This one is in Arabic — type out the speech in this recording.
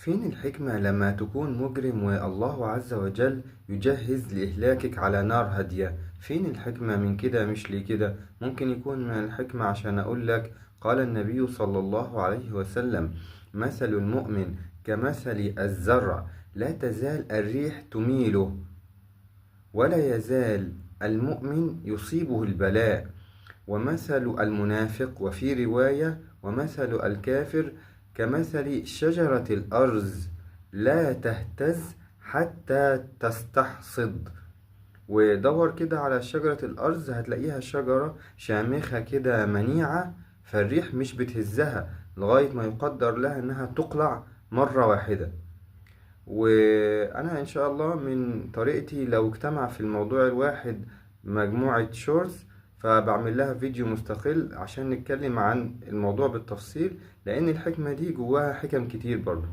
فين الحكمة لما تكون مجرم والله عز وجل يجهز لإهلاكك على نار هادية؟ فين الحكمة من كده؟ مش ليه كده؟ ممكن يكون من الحكمة عشان أقول لك قال النبي صلى الله عليه وسلم: مثل المؤمن كمثل الزرع، لا تزال الريح تميله ولا يزال المؤمن يصيبه البلاء، ومثل المنافق، وفي رواية: ومثل الكافر كمثل شجرة الأرز لا تهتز حتى تستحصد. ودور كده على شجرة الأرز هتلاقيها شجرة شامخة كده منيعة، فالريح مش بتهزها لغاية ما يقدر لها إنها تقلع مرة واحدة. وأنا إن شاء الله من طريقتي لو اجتمع في الموضوع الواحد مجموعة شورتس فبعمل لها فيديو مستقل عشان نتكلم عن الموضوع بالتفصيل، لأن الحكمة دي جواها حكم كتير برضه.